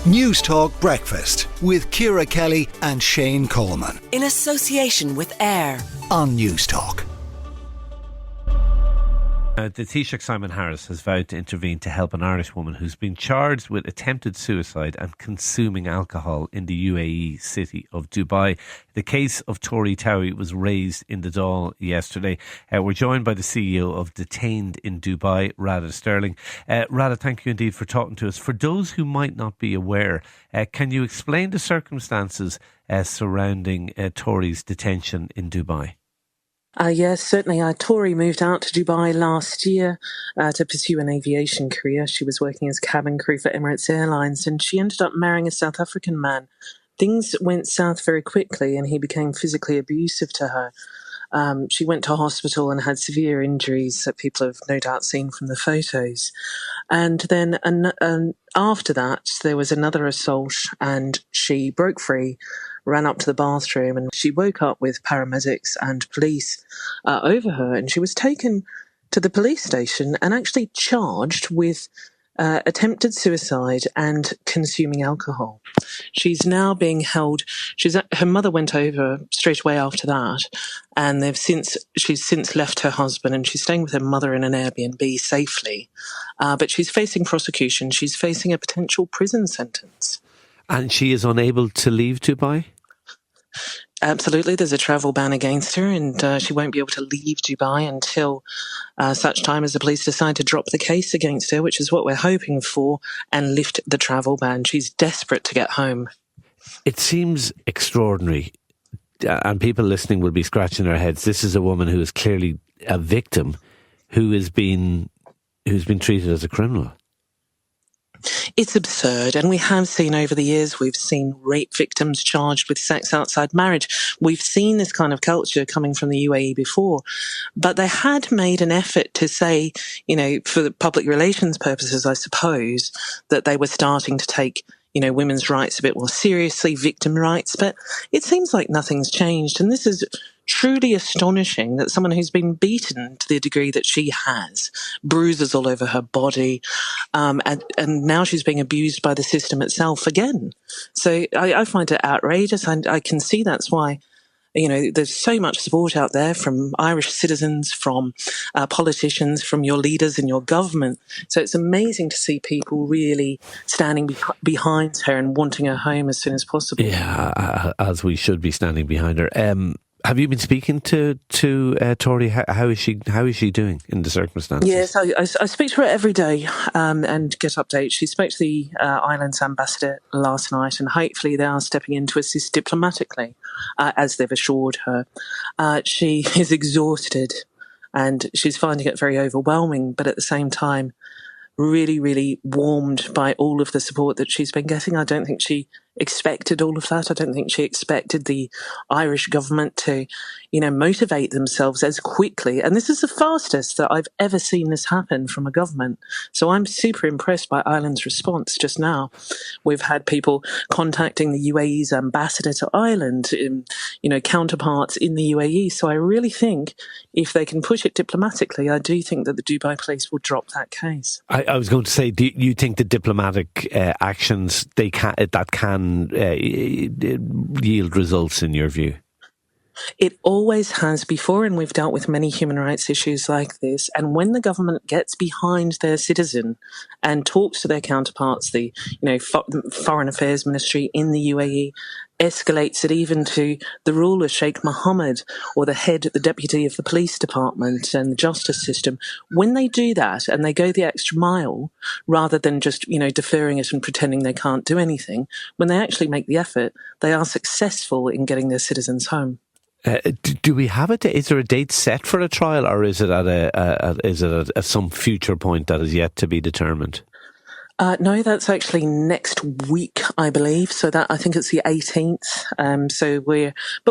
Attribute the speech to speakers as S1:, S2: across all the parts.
S1: Newstalk Breakfast with Ciara Kelly and Shane Coleman.
S2: In association with AIR
S1: On Newstalk.
S3: The Taoiseach Simon Harris has vowed to intervene to help an Irish woman who's been charged with attempted suicide and consuming alcohol in the UAE city of Dubai. The case of Tori Towey was raised in the Dáil yesterday. We're joined by the CEO of Detained in Dubai, Radha Stirling. Radha, thank you indeed for talking to us. For those who might not be aware, can you explain the circumstances surrounding Tori's detention in Dubai?
S4: Yes, certainly. Tori moved out to Dubai last year to pursue an aviation career. She was working as cabin crew for Emirates Airlines, and she ended up marrying a South African man. Things went south very quickly, and he became physically abusive to her. She went to hospital and had severe injuries that people have no doubt seen from the photos. And then after that, there was another assault, and she broke free, ran up to the bathroom, and she woke up with paramedics and police over her, and she was taken to the police station and actually charged with attempted suicide and consuming alcohol. She's now being held. Her mother went over straight away after that, and she's since left her husband, and she's staying with her mother in an Airbnb safely. But she's facing prosecution. She's facing a potential prison sentence.
S3: And she is unable to leave Dubai?
S4: Absolutely. There's a travel ban against her, and she won't be able to leave Dubai until such time as the police decide to drop the case against her, which is what we're hoping for, and lift the travel ban. She's desperate to get home.
S3: It seems extraordinary, and people listening will be scratching their heads. This is a woman who is clearly a victim who's been treated as a criminal.
S4: It's absurd, and we have seen over the years, we've seen rape victims charged with sex outside marriage. We've seen this kind of culture coming from the UAE before, but they had made an effort to say, for the public relations purposes, I suppose, that they were starting to take women's rights a bit more seriously, victim rights, but it seems like nothing's changed. And this is truly astonishing that someone who's been beaten to the degree that she has, bruises all over her body, and now she's being abused by the system itself again. So I find it outrageous, and I can see that's why there's so much support out there from Irish citizens, from politicians, from your leaders in your government. So it's amazing to see people really standing behind her and wanting her home as soon as possible.
S3: Yeah, as we should be standing behind her. Have you been speaking to Tori? How is she doing in the circumstances?
S4: Yes, I speak to her every day and get updates. She spoke to the island's ambassador last night, and hopefully they are stepping in to assist diplomatically, as they've assured her. She is exhausted, and she's finding it very overwhelming, but at the same time, really, really warmed by all of the support that she's been getting. I don't think she expected all of that. I don't think she expected the Irish government to, motivate themselves as quickly. And this is the fastest that I've ever seen this happen from a government. So I'm super impressed by Ireland's response just now. We've had people contacting the UAE's ambassador to Ireland, counterparts in the UAE. So I really think if they can push it diplomatically, I do think that the Dubai police will drop that case.
S3: I was going to say, do you think the diplomatic actions can yield results in your view?
S4: It always has before, and we've dealt with many human rights issues like this. And when the government gets behind their citizen and talks to their counterparts, the Foreign Affairs Ministry in the UAE, escalates it even to the ruler, Sheikh Mohammed, or the deputy of the police department and the justice system. When they do that and they go the extra mile, rather than just, deferring it and pretending they can't do anything, when they actually make the effort, they are successful in getting their citizens home.
S3: Do we have is there a date set for a trial, or is it at some future point that is yet to be determined?
S4: No, that's actually next week, I believe. So that I think it's the 18th.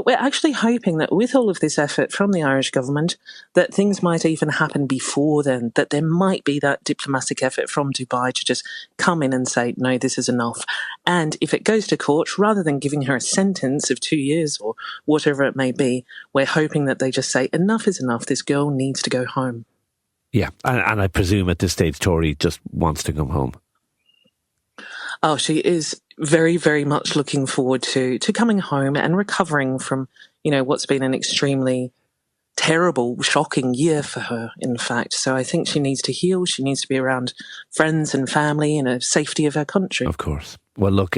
S4: We're actually hoping that with all of this effort from the Irish government, that things might even happen before then, that there might be that diplomatic effort from Dubai to just come in and say, no, this is enough. And if it goes to court, rather than giving her a sentence of 2 years or whatever it may be, we're hoping that they just say, enough is enough. This girl needs to go home.
S3: Yeah. And I presume at this stage, Tori just wants to come home.
S4: Oh, she is very, very much looking forward to coming home and recovering from, what's been an extremely terrible, shocking year for her, in fact. So I think she needs to heal. She needs to be around friends and family and the safety of her country.
S3: Of course. Well, look,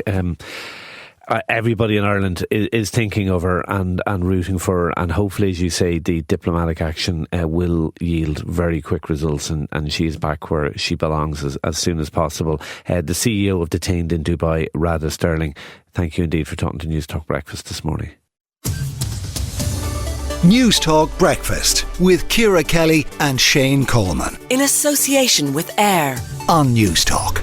S3: everybody in Ireland is thinking of her and rooting for her, and hopefully, as you say, the diplomatic action will yield very quick results, and she's back where she belongs as soon as possible. The CEO of Detained in Dubai, Radha Stirling, thank you indeed for talking to Newstalk Breakfast this morning.
S1: Newstalk Breakfast with Ciara Kelly and Shane Coleman
S2: in association with AIR
S1: on Newstalk.